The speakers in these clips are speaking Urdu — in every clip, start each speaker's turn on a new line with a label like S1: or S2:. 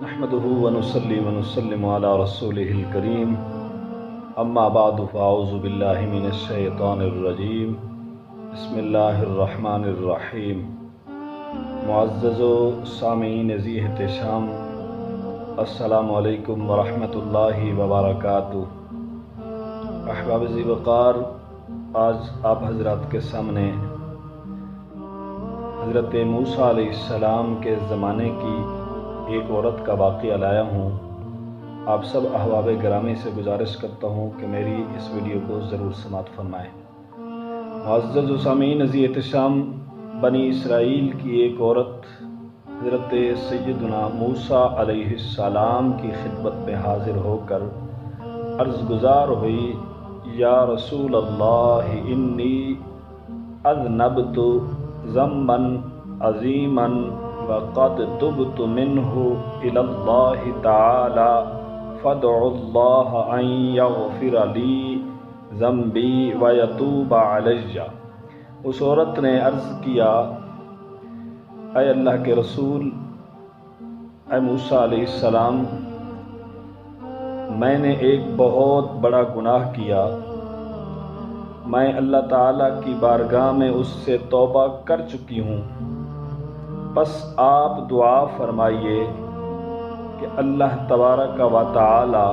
S1: نحمده ونصلي ونسلم على رسوله الكريم اما بعد فاعوذ باللہ من الشیطان الرجیم بسم اللہ الرحمن الرحیم۔ معزز و سامعین ذی احتشام، السلام علیکم ورحمۃ اللہ وبرکاتہ۔ احباب ذی وقار، آج آپ حضرات کے سامنے حضرت موسیٰ علیہ السلام کے زمانے کی ایک عورت کا واقعہ لایا ہوں۔ آپ سب احباب گرامی سے گزارش کرتا ہوں کہ میری اس ویڈیو کو ضرور سماعت فرمائیں۔ معزز و سامعین ذی احتشام، بنی اسرائیل کی ایک عورت حضرت سیدنا موسیٰ علیہ السلام کی خدمت میں حاضر ہو کر عرض گزار ہوئی، یا رسول اللہ انی اذنبت ذنبا عظیما وقد تبت منہ الی اللہ تعالی فادعوا اللہ ان یغفر لی ذنبی ویتوب علی۔ اس عورت نے عرض کیا، اے اللہ کے رسول، اے موسیٰ علیہ السلام، میں نے ایک بہت بڑا گناہ کیا، میں اللہ تعالیٰ کی بارگاہ میں اس سے توبہ کر چکی ہوں، بس آپ دعا فرمائیے کہ اللہ تبارک و تعالی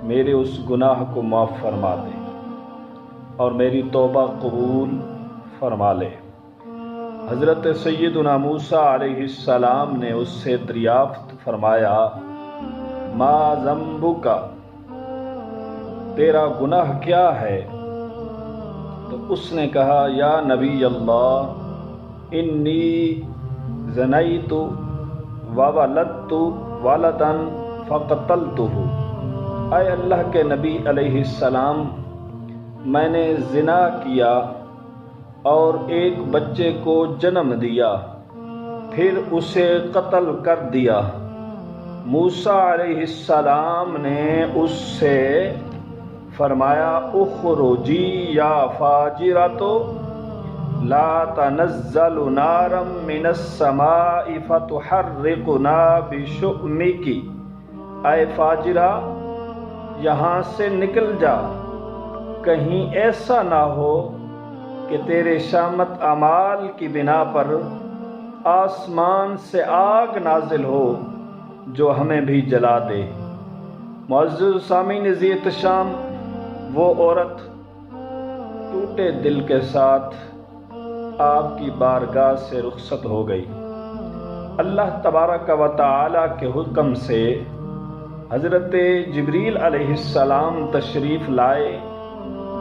S1: میرے اس گناہ کو معاف فرما دے اور میری توبہ قبول فرما لے۔ حضرت سیدنا موسیٰ علیہ السلام نے اس سے دریافت فرمایا، ما ذنبک، تیرا گناہ کیا ہے؟ تو اس نے کہا، یا نبی اللہ، انی زنیت وولدت ولدا فقتلتہ۔ اے اللہ کے نبی علیہ السلام، میں نے زنا کیا اور ایک بچے کو جنم دیا، پھر اسے قتل کر دیا۔ موسیٰ علیہ السلام نے اس سے فرمایا، اخرجی یا فاجرۃ لا تنزل نارا من السماء فتحرقنا بشؤمک۔ اے فاجرہ، یہاں سے نکل جا، کہیں ایسا نہ ہو کہ تیرے شامت اعمال کی بنا پر آسمان سے آگ نازل ہو جو ہمیں بھی جلا دے۔ معزز سامعین ذی احتشام، وہ عورت ٹوٹے دل کے ساتھ آپ کی بارگاہ سے رخصت ہو گئی۔ اللہ تبارک و تعالی کے حکم سے حضرت جبریل علیہ السلام تشریف لائے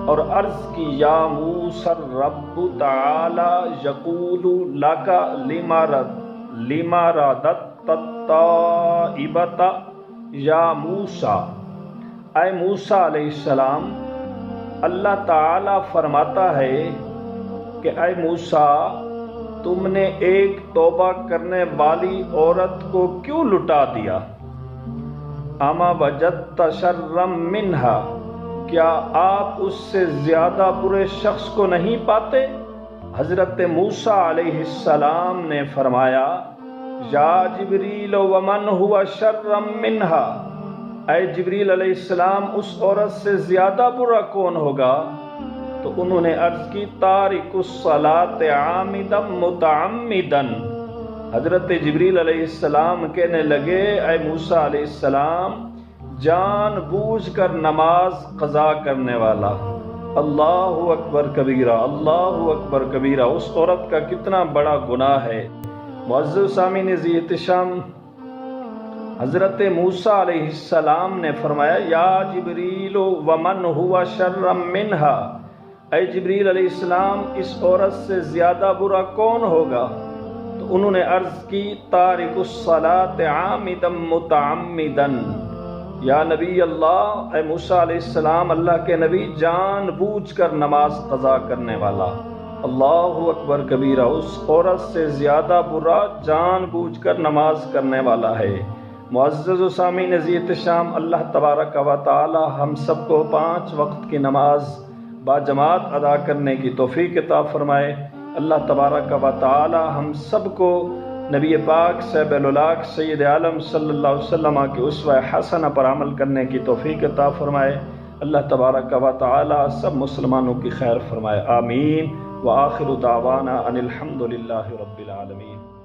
S1: اور عرض کی، یا موسیٰ الرب تعالی یقول لک لما رددت الطائبۃ یا موسیٰ۔ اے موسیٰ علیہ السلام، اللہ تعالی فرماتا ہے کہ اے موسیٰ، تم نے ایک توبہ کرنے والی عورت کو کیوں لٹا دیا؟ اما وجدت شرا منہا، کیا آپ اس سے زیادہ برے شخص کو نہیں پاتے؟ حضرت موسیٰ علیہ السلام نے فرمایا، یا جبریل ومن ہوا شرا منہا، اے جبریل علیہ السلام، اس عورت سے زیادہ برا کون ہوگا؟ تو انہوں نے عرض کی، تارک الصلاۃ عامدا متعمدا۔ حضرت جبریل علیہ السلام کہنے لگے، اے موسیٰ علیہ السلام، جان بوجھ کر نماز قضا کرنے والا۔ اللہ اکبر کبیرہ، اللہ اکبر کبیرہ، اس عورت کا کتنا بڑا گناہ ہے۔ معزز سامعین ذی احتشام، حضرت موسیٰ علیہ السلام نے فرمایا، یا جبریل ومن ہوا شرا منہا، اے جبریل علیہ السلام، اس عورت سے زیادہ برا کون ہوگا؟ تو انہوں نے عرض کی، تارک الصلاۃ عامدا متعمدا۔ یا نبی اللہ، اے موسیٰ علیہ السلام، اللہ کے نبی، جان بوجھ کر نماز قضا کرنے والا۔ اللہ اکبر کبیرہ، اس عورت سے زیادہ برا جان بوجھ کر نماز کرنے والا ہے۔ معزز و سامعین ذی احتشام، اللہ تبارک و تعالی ہم سب کو 5 وقت کی نماز باجماعت ادا کرنے کی توفیق عطا فرمائے۔ اللہ تبارک و تعالی ہم سب کو نبی پاک صاحب الاولاق سید عالم صلی اللہ علیہ وسلم کی اسوہ حسنہ پر عمل کرنے کی توفیق عطا فرمائے۔ اللہ تبارک و تعالی سب مسلمانوں کی خیر فرمائے، آمین۔ وآخر دعوانا ان الحمد للہ رب العالمین۔